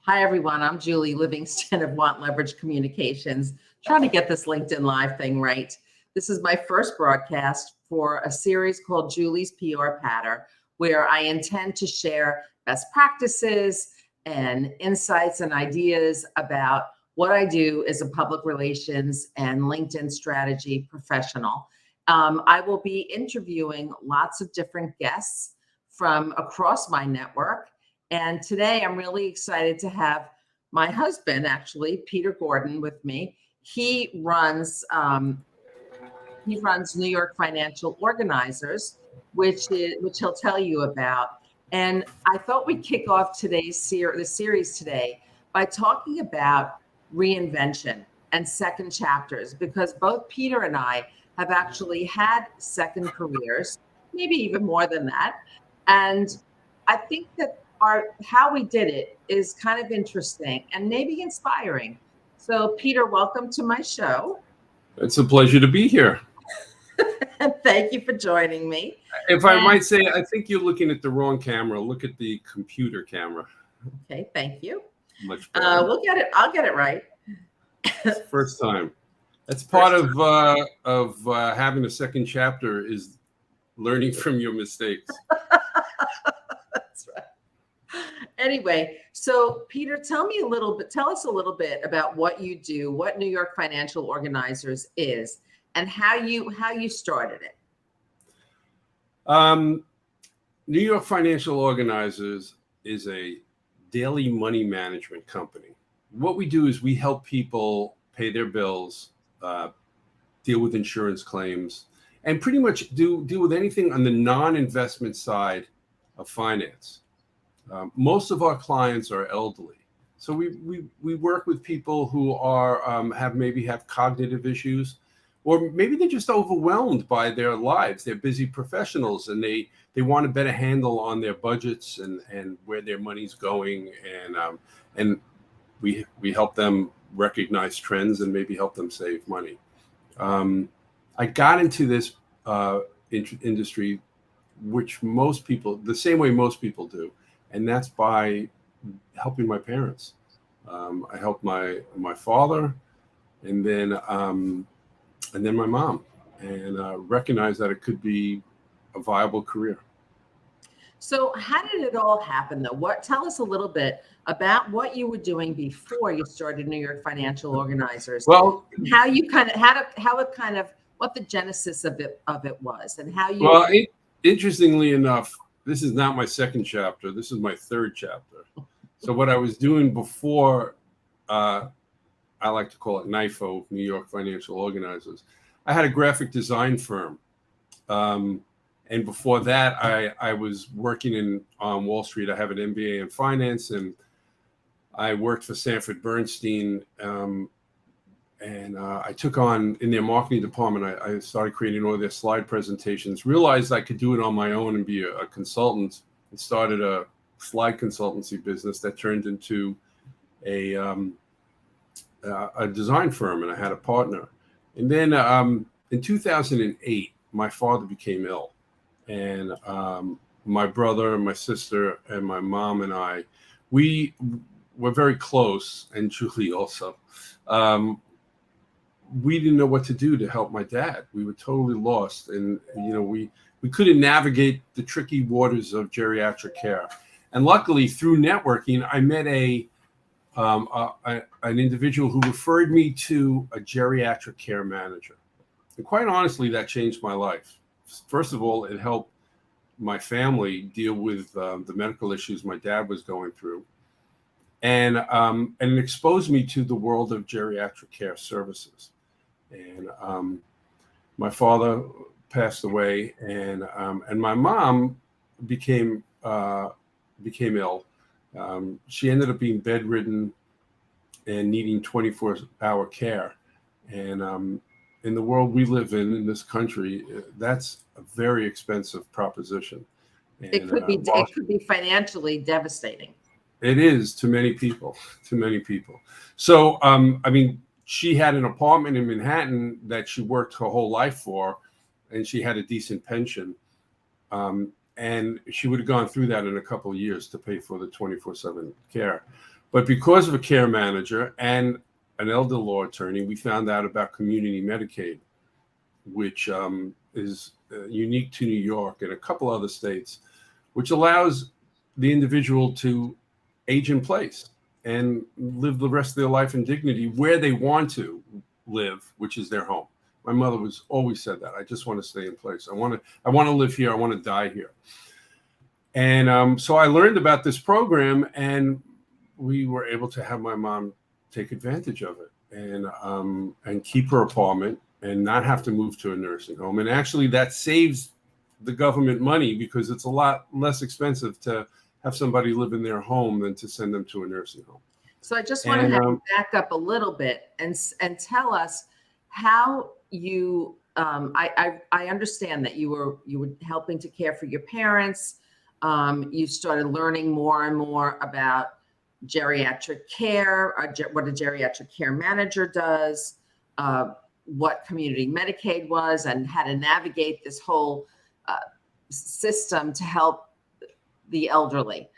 Hi, everyone. I'm Julie Livingston of WantLeverage Communications, trying to get this LinkedIn Live thing right. This is my first broadcast for a series called Julie's PR Patter, where I intend to share best practices and insights and ideas about what I do as a public relations and LinkedIn strategy professional. I will be interviewing lots of different guests from across my network. And today I'm really excited to have my husband, actually, Peter Gordon, with me. He runs New York Financial Organizers, which he'll tell you about. And I thought we'd kick off the series today by talking about reinvention and second chapters, because both Peter and I have actually had second careers, maybe even more than that. And I think that how we did it is kind of interesting and maybe inspiring. So, Peter, welcome to my show. It's a pleasure to be here. Thank you for joining me. If I might say, I think you're looking at the wrong camera. Look at the computer camera. Okay, thank you. Much better. We'll get it. I'll get it right. First time. That's part of having a second chapter is learning from your mistakes. That's right. Anyway, so Peter, tell us a little bit about what you do, what New York Financial Organizers is, and how you started it. New York Financial Organizers is a daily money management company. What we do is we help people pay their bills, deal with insurance claims, and pretty much deal with anything on the non-investment side of finance. Most of our clients are elderly, so we work with people who are have cognitive issues, or maybe they're just overwhelmed by their lives. They're busy professionals, and they want a better handle on their budgets and where their money's going, and we help them recognize trends and maybe help them save money. I got into this industry, which most people, the same way most people do. And that's by helping my parents. I helped my father, and then my mom, and recognized that it could be a viable career. So, how did it all happen, though? Tell us a little bit about what you were doing before you started New York Financial Organizers. Well, what the genesis of it was, and how you. Well, interestingly enough, this is not my second chapter. This is my third chapter. So what I was doing before, I like to call it NYFO, New York Financial Organizers. I had a graphic design firm. And before that, I was working on Wall Street. I have an MBA in finance, and I worked for Sanford Bernstein. And I took on, in their marketing department, I started creating all their slide presentations, realized I could do it on my own and be a consultant, and started a slide consultancy business that turned into a design firm, and I had a partner. And then in 2008, my father became ill, and my brother, my sister, and my mom and I, we were very close, and Julie also. We didn't know what to do to help my dad. We were totally lost, and we couldn't navigate the tricky waters of geriatric care. And luckily, through networking, I met an individual who referred me to a geriatric care manager. And quite honestly, that changed my life. First of all, it helped my family deal with the medical issues my dad was going through, and it exposed me to the world of geriatric care services. And my father passed away, and my mom became ill. She ended up being bedridden and needing 24-hour care. And in the world we live in this country, that's a very expensive proposition. And, it could be financially devastating. It is to many people. So, she had an apartment in Manhattan that she worked her whole life for, and she had a decent pension. And she would have gone through that in a couple of years to pay for the 24/7 care. But because of a care manager and an elder law attorney, we found out about community Medicaid, which is unique to New York and a couple other states, which allows the individual to age in place and live the rest of their life in dignity where they want to live, which is their home. My mother was always said that. I just want to stay in place. I want to live here. I want to die here. And so I learned about this program, and we were able to have my mom take advantage of it and keep her apartment and not have to move to a nursing home. And actually that saves the government money because it's a lot less expensive to have somebody live in their home than to send them to a nursing home. So I just want to have you back up a little bit and tell us how you, I understand that you were helping to care for your parents. You started learning more and more about geriatric care, what a geriatric care manager does, what community Medicaid was, and how to navigate this whole system to help the elderly.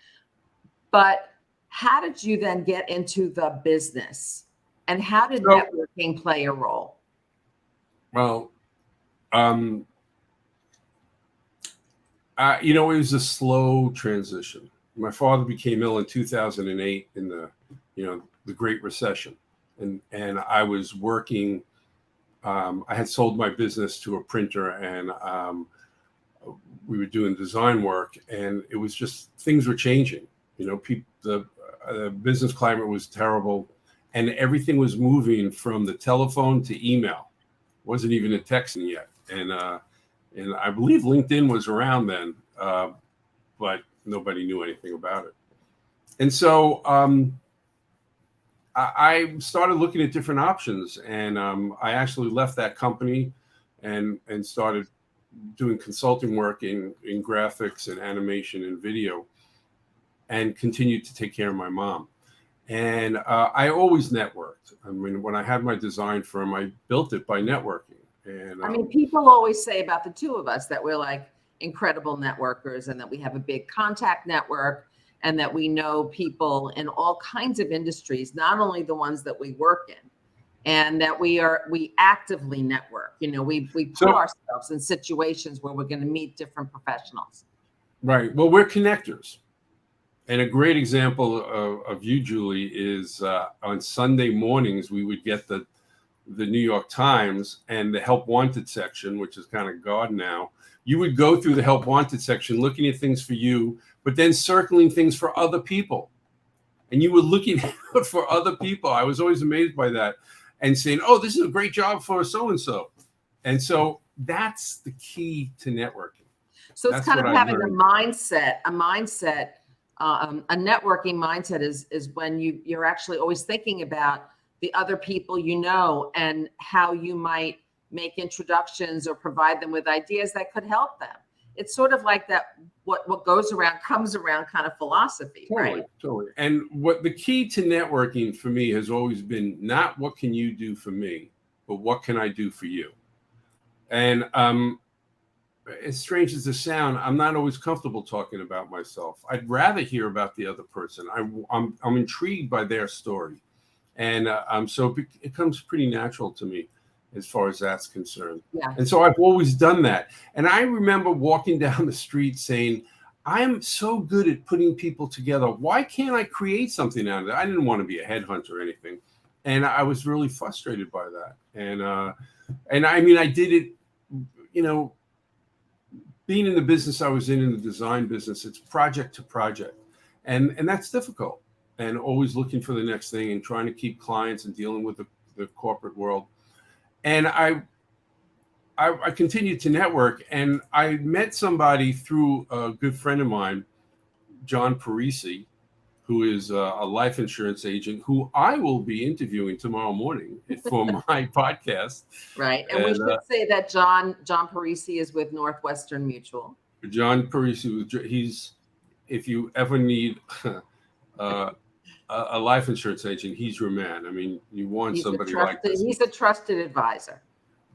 But how did you then get into the business, and how did networking play a role? Well, it was a slow transition. My father became ill in 2008 in the Great Recession, and I was working. I had sold my business to a printer, and we were doing design work, and it was just things were changing. The business climate was terrible, and everything was moving from the telephone to email. Wasn't even a texting yet, and I believe LinkedIn was around then, but nobody knew anything about it. And so I started looking at different options, and I actually left that company and started doing consulting work in graphics and animation and video, and continued to take care of my mom. And I always networked. I mean, when I had my design firm, I built it by networking. And I mean, people always say about the two of us that we're like incredible networkers, and that we have a big contact network, and that we know people in all kinds of industries, not only the ones that we work in, and that we actively network. We put ourselves in situations where we're going to meet different professionals. Right. Well, we're connectors. And a great example of you, Julie, is on Sunday mornings, we would get the New York Times and the Help Wanted section, which is kind of gone now. You would go through the Help Wanted section, looking at things for you, but then circling things for other people. And you were looking out for other people. I was always amazed by that, and saying, oh, this is a great job for so-and-so. And so that's the key to networking. So it's kind of having a mindset. A networking mindset is when you're actually always thinking about the other people and how you might make introductions or provide them with ideas that could help them. It's sort of like that what goes around comes around kind of philosophy, right? Totally. And what the key to networking for me has always been not what can you do for me, but what can I do for you? And as strange as it sounds, I'm not always comfortable talking about myself. I'd rather hear about the other person. I'm intrigued by their story, and so it comes pretty natural to me as far as that's concerned. Yeah. And so I've always done that. And I remember walking down the street saying, I'm so good at putting people together. Why can't I create something out of it? I didn't want to be a headhunter or anything, and I was really frustrated by that. And I mean, I did it, being in the business I was in the design business, it's project to project. And that's difficult, and always looking for the next thing and trying to keep clients and dealing with the corporate world. And I continued to network, and I met somebody through a good friend of mine, John Parisi, who is a life insurance agent who I will be interviewing tomorrow morning for my podcast. Right. And we should say that John Parisi is with Northwestern Mutual. John Parisi, if you ever need a life insurance agent, he's your man. I mean, you want somebody like this. He's a trusted advisor.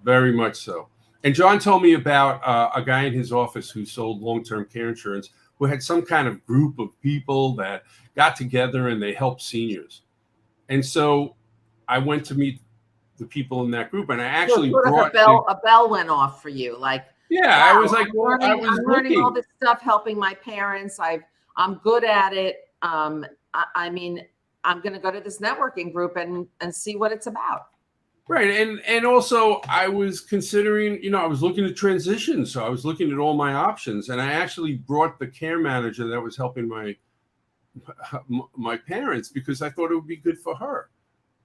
Very much so. And John told me about a guy in his office who sold long-term care insurance, who had some kind of group of people that got together and they helped seniors. And so I went to meet the people in that group, and I actually sort of brought a bell went off for you, like, yeah, I wow, was like, I was I'm learning all looking. this stuff, helping my parents. I'm good at it. I mean, I'm going to go to this networking group and see what it's about. Right. And also I was considering, I was looking to transition. So I was looking at all my options, and I actually brought the care manager that was helping my parents because I thought it would be good for her.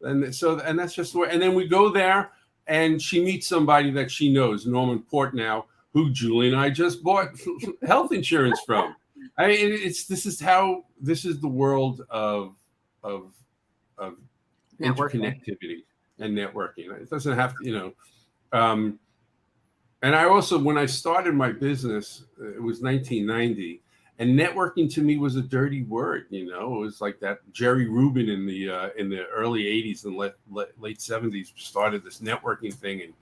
And that's just the way. And then we go there and she meets somebody that she knows, Norman Portnow, who Julie and I just bought health insurance from. I mean, this is the world of interconnectivity and networking. It doesn't have to, and I also, when I started my business, it was 1990, and networking to me was a dirty word. It was like that Jerry Rubin in the early 80s and late 70s started this networking thing, and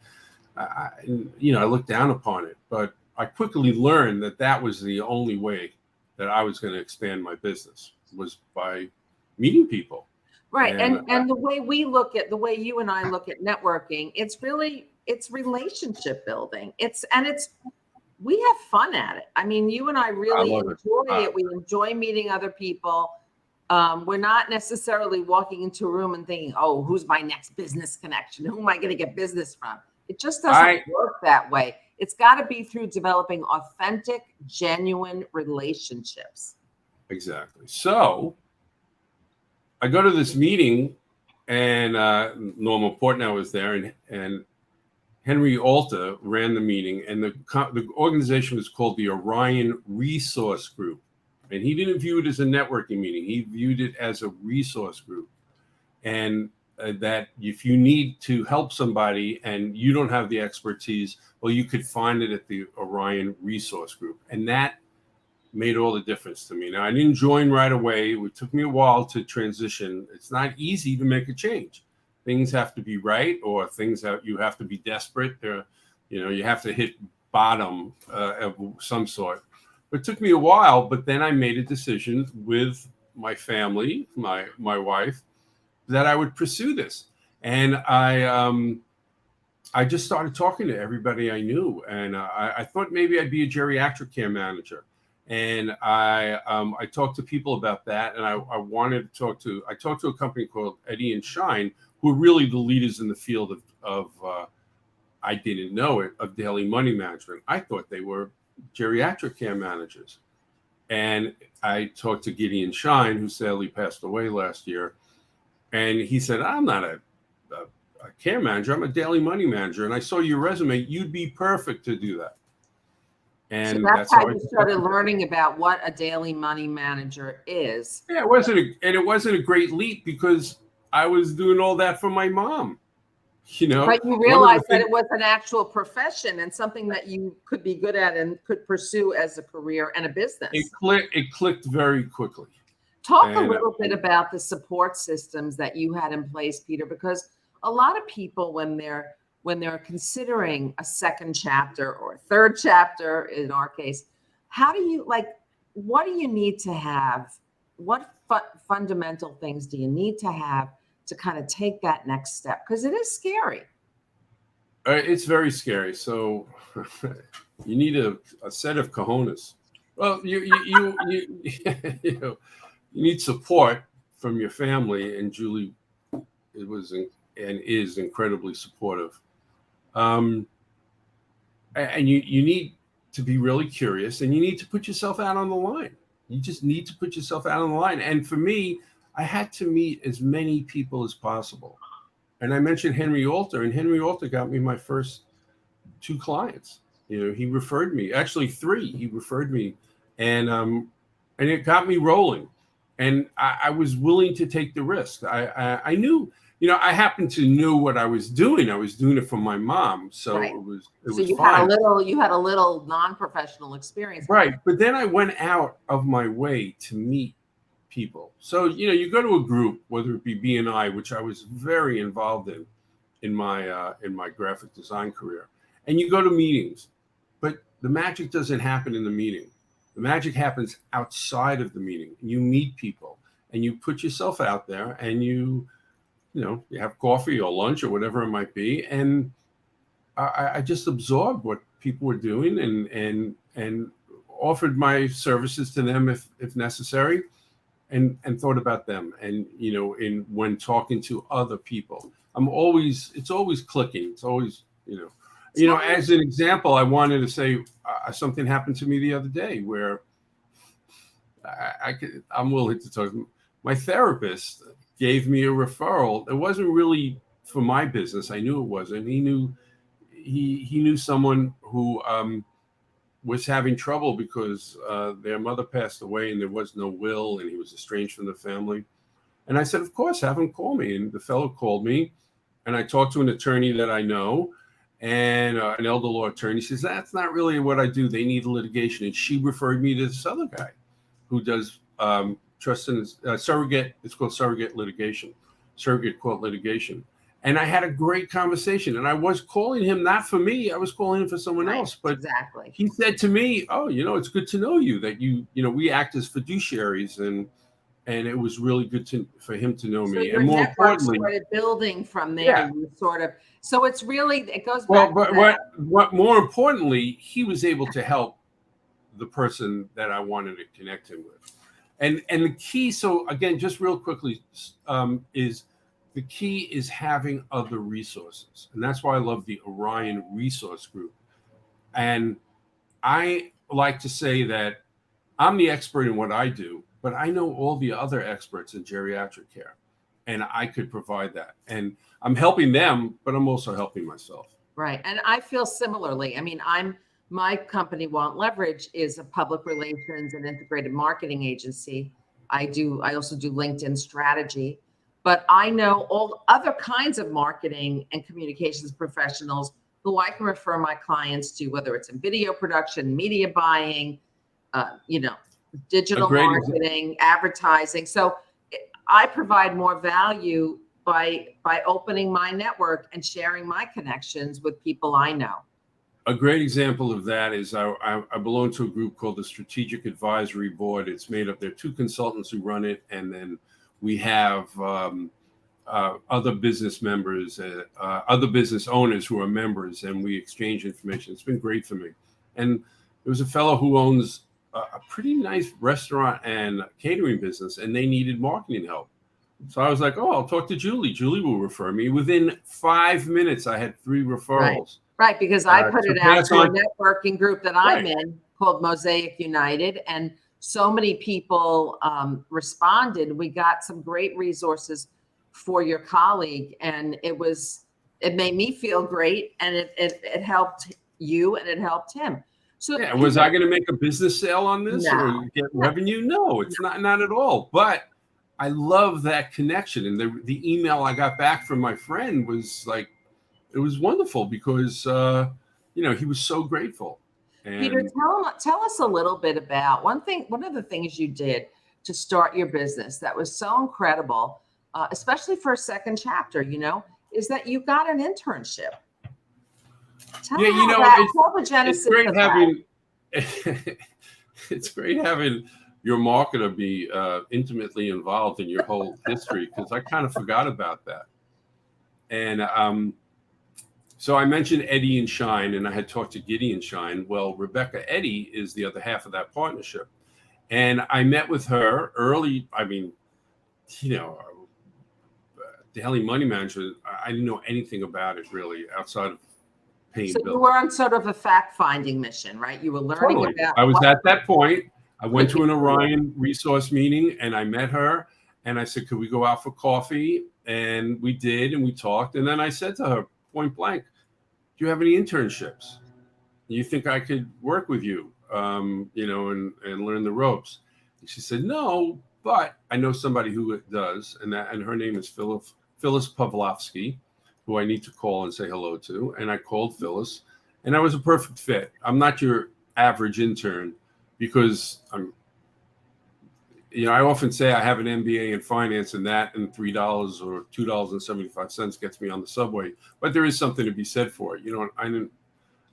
I looked down upon it. But I quickly learned that was the only way that I was going to expand my business, was by meeting people. Right. And the way you and I look at networking, it's relationship building. We have fun at it. I mean, you and I really enjoy it. We enjoy meeting other people. We're not necessarily walking into a room and thinking, oh, who's my next business connection? Who am I going to get business from? It just doesn't work that way. It's got to be through developing authentic, genuine relationships. Exactly. So I go to this meeting, and Norman Portnow was there, and Henry Alta ran the meeting, and the organization was called the Orion Resource Group. And he didn't view it as a networking meeting. He viewed it as a resource group. And that if you need to help somebody and you don't have the expertise, well, you could find it at the Orion Resource Group. And that made all the difference to me. Now, I didn't join right away. It took me a while to transition. It's not easy to make a change. Things have to be right, or things that you have to be desperate. You have to hit bottom of some sort. But it took me a while, but then I made a decision with my family, my wife, that I would pursue this. And I just started talking to everybody I knew. And I thought maybe I'd be a geriatric care manager. And I talked to people about that. And I talked to a company called Eddie and Shine, who are really the leaders in the field of I didn't know it, of daily money management. I thought they were geriatric care managers. And I talked to Gideon Shine, who sadly passed away last year. And he said, I'm not a care manager. I'm a daily money manager. And I saw your resume. You'd be perfect to do that. And so that's how you started learning about what a daily money manager is. Yeah, it wasn't a great leap because I was doing all that for my mom. But you realized that it was an actual profession and something that you could be good at and could pursue as a career and a business. It clicked very quickly. Talk a little bit about the support systems that you had in place, Peter, because a lot of people, when they're considering a second chapter or a third chapter, in our case, what do you need to have? What fundamental things do you need to have to kind of take that next step? Because it is scary. It's very scary. So you need a set of cojones. Well, you need support from your family, and Julie is incredibly supportive. And you need to be really curious, and you need to put yourself out on the line. You just need to put yourself out on the line. And for me, I had to meet as many people as possible. And I mentioned Henry Alter, and Henry Alter got me my first 2 clients. He referred me, actually 3. He referred me, and it got me rolling. And I was willing to take the risk. I knew, I happened to know what I was doing. I was doing it for my mom, so right. It was fine. You had a little non-professional experience, right? But then I went out of my way to meet people. So you go to a group, whether it be BNI, which I was very involved in my graphic design career, and you go to meetings, but the magic doesn't happen in the meeting. The magic happens outside of the meeting. You meet people and you put yourself out there, and you have coffee or lunch or whatever it might be. And I just absorbed what people were doing and offered my services to them if necessary, and thought about them. And when talking to other people, it's always clicking. It's always as an example, I wanted to say something happened to me the other day where I'm willing to talk. My therapist gave me a referral. It wasn't really for my business. I knew it wasn't. He knew someone who was having trouble because their mother passed away and there was no will, and he was estranged from the family. And I said, of course, have him call me. And the fellow called me, and I talked to an attorney that I know, and an elder law attorney. Says, that's not really what I do. They need litigation. And she referred me to this other guy who does trust and surrogate. It's called surrogate court litigation. And I had a great conversation, and I was calling him not for me. I was calling him for someone else. But exactly, he said to me, "Oh, it's good to know you. That we act as fiduciaries, and it was really good for him to know me." Your and more importantly, started building from there. Yeah. You sort of. So it goes back. Well, but what more importantly, he was able to help the person that I wanted to connect him with, and the key. So again, just real quickly, is. The key is having other resources. And that's why I love the Orion Resource Group. And I like to say that I'm the expert in what I do, but I know all the other experts in geriatric care, and I could provide that. And I'm helping them, but I'm also helping myself. Right. And I feel similarly. I mean, my company, WantLeverage, is a public relations and integrated marketing agency. I also do LinkedIn strategy. But I know all other kinds of marketing and communications professionals who I can refer my clients to, whether it's in video production, media buying, digital marketing, advertising. So I provide more value by opening my network and sharing my connections with people I know. A great example of that is I belong to a group called the Strategic Advisory Board. It's made up, there are 2 consultants who run it, and then we have other business members, other business owners who are members, and we exchange information. It's been great for me. And there was a fellow who owns a pretty nice restaurant and catering business, and they needed marketing help. So I was like, oh, I'll talk to Julie. Julie will refer me. Within 5 minutes, I had 3 referrals. Right, because I put it out to a networking group that I'm in called Mosaic United, and so many people responded. We got some great resources for your colleague, and it made me feel great, and it helped you and it helped him. So was I going to make a business sale on this or get revenue? No, it's not at all. But I love that connection, and the email I got back from my friend was like, it was wonderful because he was so grateful. And Peter, tell us a little bit about one of the things you did to start your business that was so incredible, especially for a second chapter, is that you got an internship. Tell the genesis of that. It's great having your marketer be intimately involved in your whole history, because I kind of forgot about that. And so I mentioned Eddie and Shine, and I had talked to Gideon Shine. Well, Rebecca Eddy is the other half of that partnership. And I met with her early. I mean, daily money management, I didn't know anything about it really outside of paying bills. So you were on sort of a fact-finding mission, right? You were learning about. I was at that point. I went to an Orion resource meeting, and I met her, and I said, could we go out for coffee? And we did, and we talked. And then I said to her, point blank, do you have any internships? You think I could work with you, and learn the ropes? And she said, no, but I know somebody who does, and her name is Phyllis Pavlovsky, who I need to call and say hello to. And I called Phyllis, and I was a perfect fit. I'm not your average intern, because I often say I have an MBA in finance, and that and $3 or $2.75 gets me on the subway. But there is something to be said for it.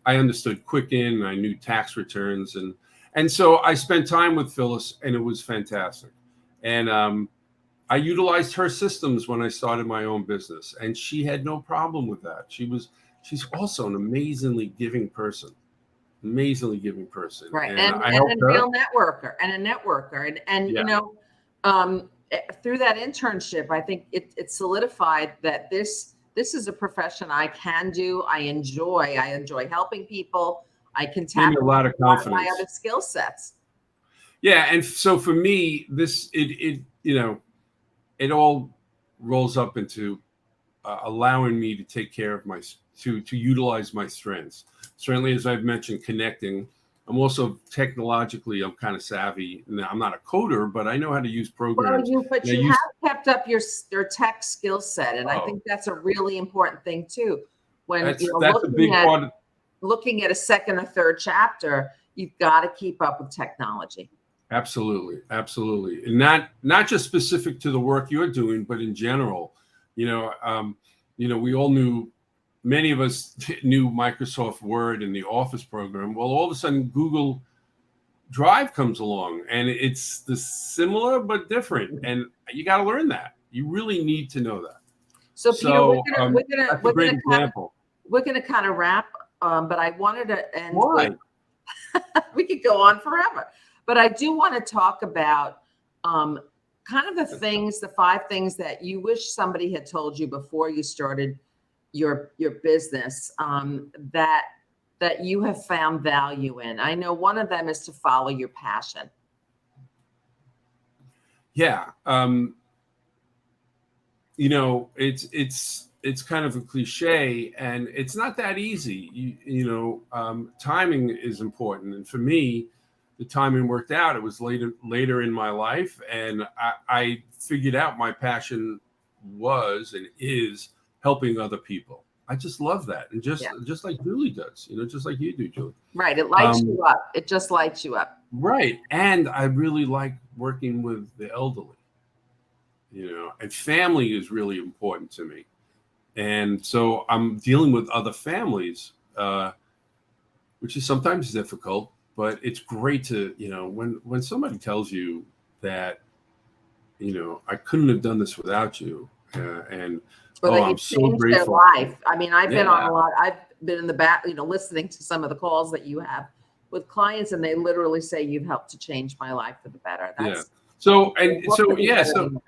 I understood Quicken, I knew tax returns, and And so I spent time with Phyllis, and it was fantastic. And I utilized her systems when I started my own business, and she had no problem with that. She's also an amazingly giving person. Right. And And I and helped a her. real networker and Yeah, through that internship, I think it solidified that this is a profession I can do. I enjoy helping people. I can gave tap me a into lot of a lot of my confidence. other skill sets. Yeah, and so for me, it all rolls up into allowing me to take care of to utilize my strengths. Certainly, as I've mentioned, connecting. I'm also technologically, I'm kind of savvy. Now, I'm not a coder, but I know how to use Well, programs. but And I you use have kept up your tech skill set, and I oh, think that's a really important thing too. When that's a big part of looking at a second or third chapter, you've got to keep up with technology. absolutely, and not just specific to the work you're doing, but in general. You know, we all knew. Many of us knew Microsoft Word and the Office program. Well, all of a sudden, Google Drive comes along, and it's the similar but different, and you got to learn that. You really need to know that. So Peter, So that's a great example. we're gonna kind of wrap, but I wanted to end with Why? we could go on forever, but I do want to talk about kind of the 5 things that you wish somebody had told you before you started your business, that you have found value in. I know one of them is to follow your passion. Yeah. It's kind of a cliche, and it's not that easy. Timing is important, and for me, the timing worked out. It was later in my life, and I figured out my passion was and is helping other people. I just love that, and just like Julie does, just like you do, Julie. Right. It lights you up. It just lights you up. Right, and I really like working with the elderly. And family is really important to me. And so I'm dealing with other families, which is sometimes difficult, but it's great to, when somebody tells you that, I couldn't have done this without you. And Or that I'm you've so changed their grateful. life. I mean, I've been on Yeah, a lot. I've been in the back, listening to some of the calls that you have with clients, and they literally say you've helped to change my life for the better. yeah. That's So, what could be better than that?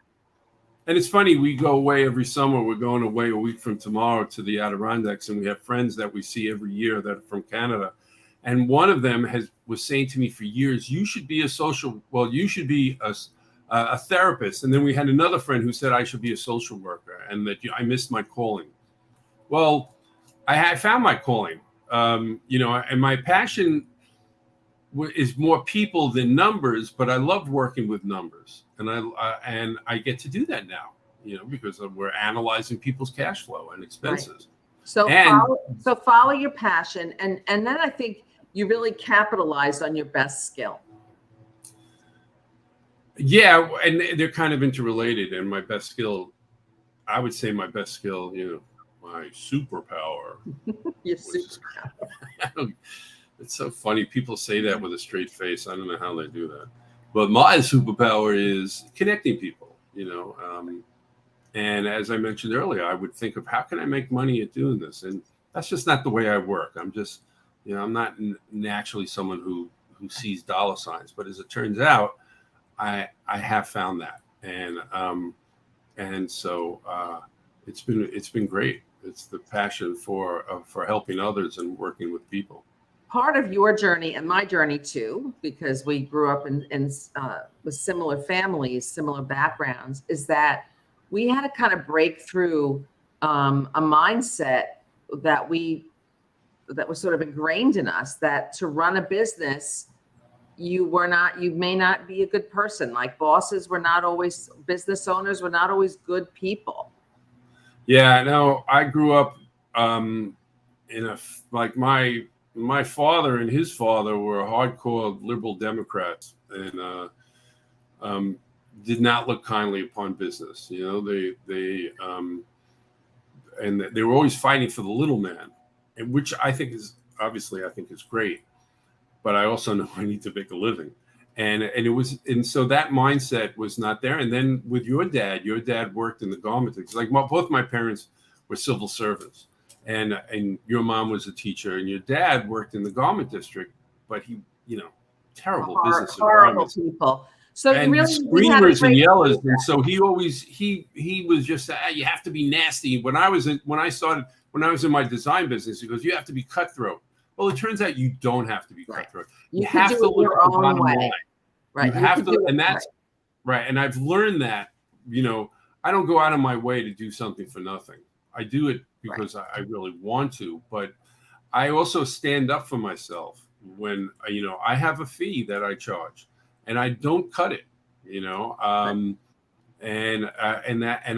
and it's funny, we go away every summer. We're going away a week from tomorrow to the Adirondacks, and we have friends that we see every year that are from Canada. And one of them was saying to me for years, you should be you should be a therapist. And then we had another friend who said I should be a social worker, and that I missed my calling. Well, I found my calling, and my passion is more people than numbers, but I love working with numbers, and I get to do that now, because we're analyzing people's cash flow and expenses. Right. So follow your passion, and then I think you really capitalized on your best skill. Yeah, and they're kind of interrelated. And my best skill, I would say my superpower. Your superpower. It's so funny. People say that with a straight face. I don't know how they do that. But my superpower is connecting people, and as I mentioned earlier, I would think of how can I make money at doing this? And that's just not the way I work. I'm just, I'm not naturally someone who sees dollar signs. But as it turns out, I have found that. And so it's been great. It's the passion for helping others and working with people. Part of your journey and my journey too, because we grew up in with similar families, similar backgrounds, is that we had to kind of break through a mindset that was sort of ingrained in us, that to run a business, you may not be a good person. Like business owners were not always good people. Yeah, no, I grew up my father and his father were hardcore liberal Democrats, and did not look kindly upon business. They were always fighting for the little man, and which I think is great. but I also know I need to make a living. And so that mindset was not there. And then with your dad worked in the garment. Like both my parents were civil servants, and your mom was a teacher, and your dad worked in the garment district, but he, terrible business horrible environments. people. So And really, screamers and yellers, and so he always he was just you have to be nasty. When I was in my design business, he goes, you have to be cutthroat. Well, it turns out you don't have to be cutthroat. You have to look at the bottom line. Right. You have to, and that's right. And I've learned that, I don't go out of my way to do something for nothing. I do it because I really want to, but I also stand up for myself when, I have a fee that I charge and I don't cut it, and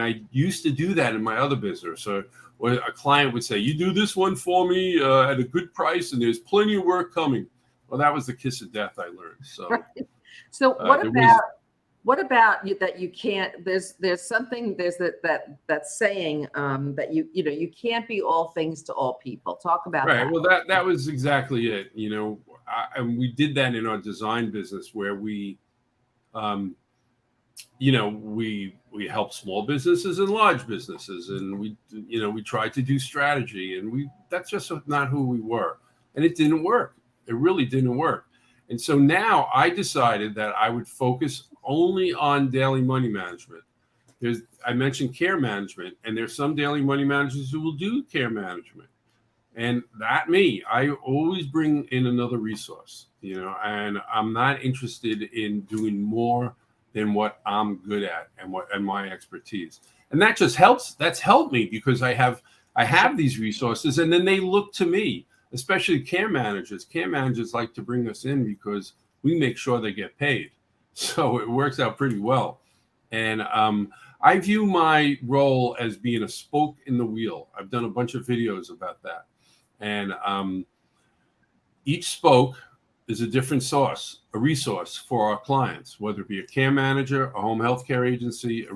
I used to do that in my other business. So where a client would say, you do this one for me at a good price and there's plenty of work coming. Well, that was the kiss of death I learned. So, So what about you that you can't, there's that saying that you can't be all things to all people. Talk about that. Right. Well, that was exactly it. And we did that in our design business where we, we help small businesses and large businesses, and we tried to do strategy, and that's just not who we were, and it didn't work. It really didn't work. And so now I decided that I would focus only on daily money management. I mentioned care management, and there's some daily money managers who will do care management. And I always bring in another resource, and I'm not interested in doing more than what I'm good at and my expertise. And that just helps. That's helped me because I have these resources, and then they look to me. Especially care managers. Care managers like to bring us in because we make sure they get paid. So it works out pretty well. And I view my role as being a spoke in the wheel. I've done a bunch of videos about that. And each spoke is a different resource for our clients, whether it be a care manager, a home health care agency,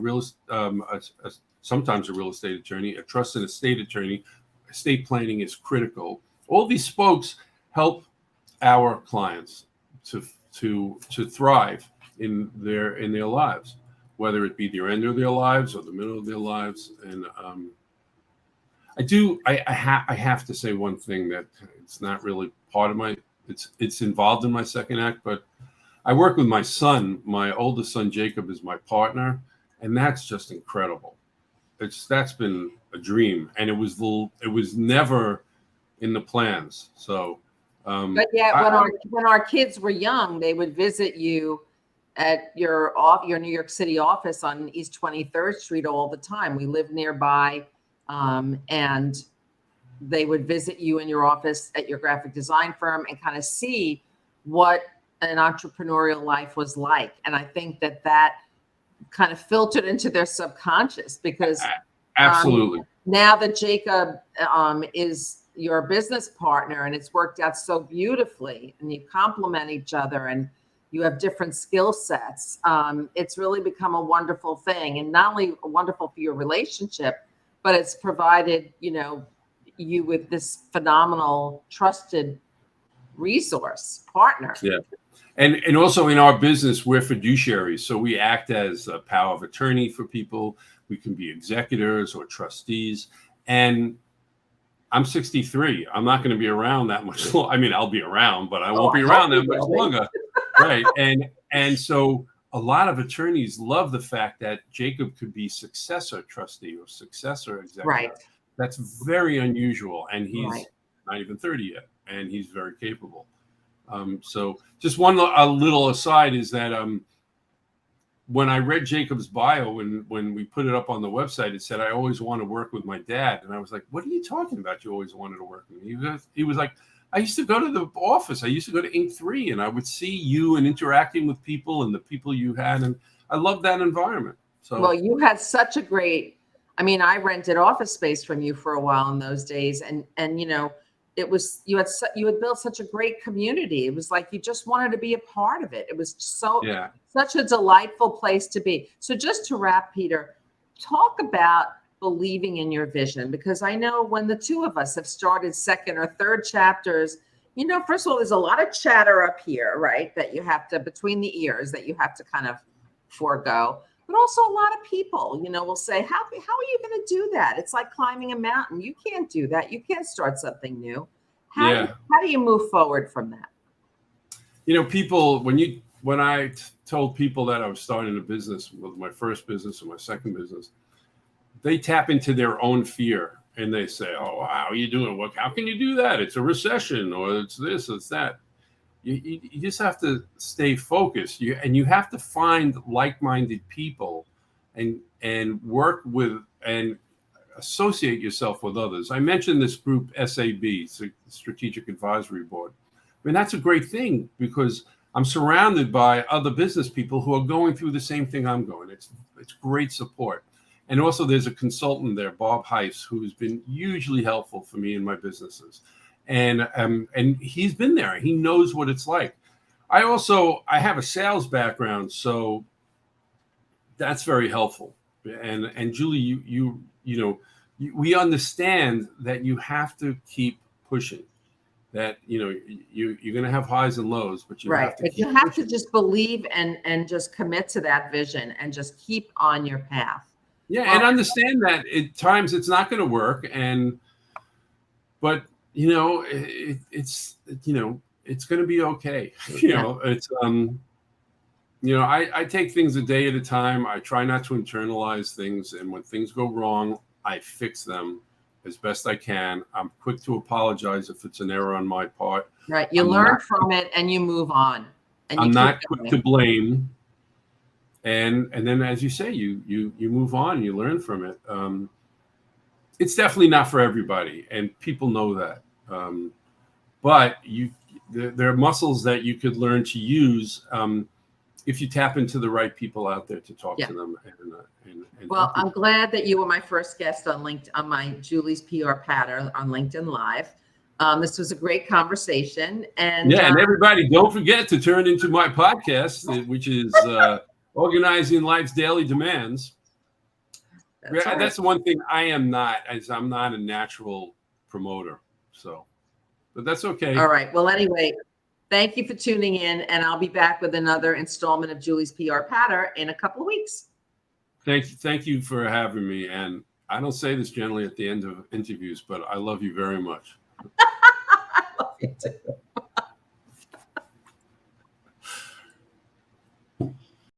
sometimes a real estate attorney, a trust and estate attorney. Estate planning is critical. All these spokes help our clients to thrive in their lives, whether it be the end of their lives or the middle of their lives. And I have to say one thing that it's not really part of it's involved in my second act, but I work with my son. My oldest son Jacob is my partner, and that's just incredible. That's been a dream, and it was never in the plans. So, but yet when our kids were young, they would visit you at your New York City office on East 23rd Street all the time. We live nearby, and they would visit you in your office at your graphic design firm and kind of see what an entrepreneurial life was like. And I think that kind of filtered into their subconscious because absolutely. Now that Jacob is your business partner and it's worked out so beautifully and you complement each other and you have different skill sets, it's really become a wonderful thing, and not only wonderful for your relationship, but it's provided you with this phenomenal trusted resource partner. Yeah. And also in our business, we're fiduciaries. So we act as a power of attorney for people. We can be executors or trustees. And I'm 63. I'm not going to be around that much longer. I mean, I'll be around, but I won't be around that much longer. Right. And so a lot of attorneys love the fact that Jacob could be successor trustee or successor executor. Right. That's very unusual. And he's not even 30 yet. And he's very capable. So just a little aside is that when I read Jacob's bio, when we put it up on the website, it said, I always want to work with my dad. And I was like, what are you talking about? You always wanted to work with me. He was like, I used to go to the office. I used to go to Inc. 3 and I would see you and interacting with people and the people you had. And I love that environment. So, well, you had such a great, I rented office space from you for a while in those days. And it was, you had built such a great community. It was like you just wanted to be a part of it. It was such a delightful place to be. So just to wrap, Peter, talk about believing in your vision, because I know when the two of us have started second or third chapters First of all, there's a lot of chatter up here, right? That you have to, between the ears, that you have to kind of forego. But also a lot of people, will say, how are you going to do that? It's like climbing a mountain. You can't do that. You can't start something new. How do you move forward from that? People, when I told people that I was starting a business, with my first business or my second business, they tap into their own fear and they say, "Oh, how are you doing? How can you do that? It's a recession, or it's this, it's that." You just have to stay focused. You have to find like-minded people, and work with and associate yourself with others. I mentioned this group SAB, Strategic Advisory Board. I mean, that's a great thing because I'm surrounded by other business people who are going through the same thing I'm going. It's great support. And also there's a consultant there, Bob Heiss, who's been hugely helpful for me in my businesses. And he's been there. He knows what it's like. I have a sales background, so that's very helpful. And Julie, we understand that you have to keep pushing. That you're going to have highs and lows, but you have to. But you have to just believe and just commit to that vision and just keep on your path. Yeah, and understand that at times it's not going to work, but it's going to be okay. I take things a day at a time. I try not to internalize things, and when things go wrong, I fix them as best I can. I'm quick to apologize if it's an error on my part. Right. You learn from it and you move on. And I'm not quick to blame. And then, as you say, you move on, you learn from it. It's definitely not for everybody, and people know that. But there are muscles that you could learn to use if you tap into the right people out there to talk to them. Well, I'm glad that you were my first guest on LinkedIn, on my Julie's PR Pattern on LinkedIn Live. This was a great conversation. And everybody, don't forget to turn into my podcast, which is Organizing Life's Daily Demands. That's the one thing I am not, as I'm not a natural promoter. But that's okay. All right. Well, anyway, thank you for tuning in, and I'll be back with another installment of Julie's PR Pattern in a couple of weeks. Thank you for having me. And I don't say this generally at the end of interviews, but I love you very much. I love you too.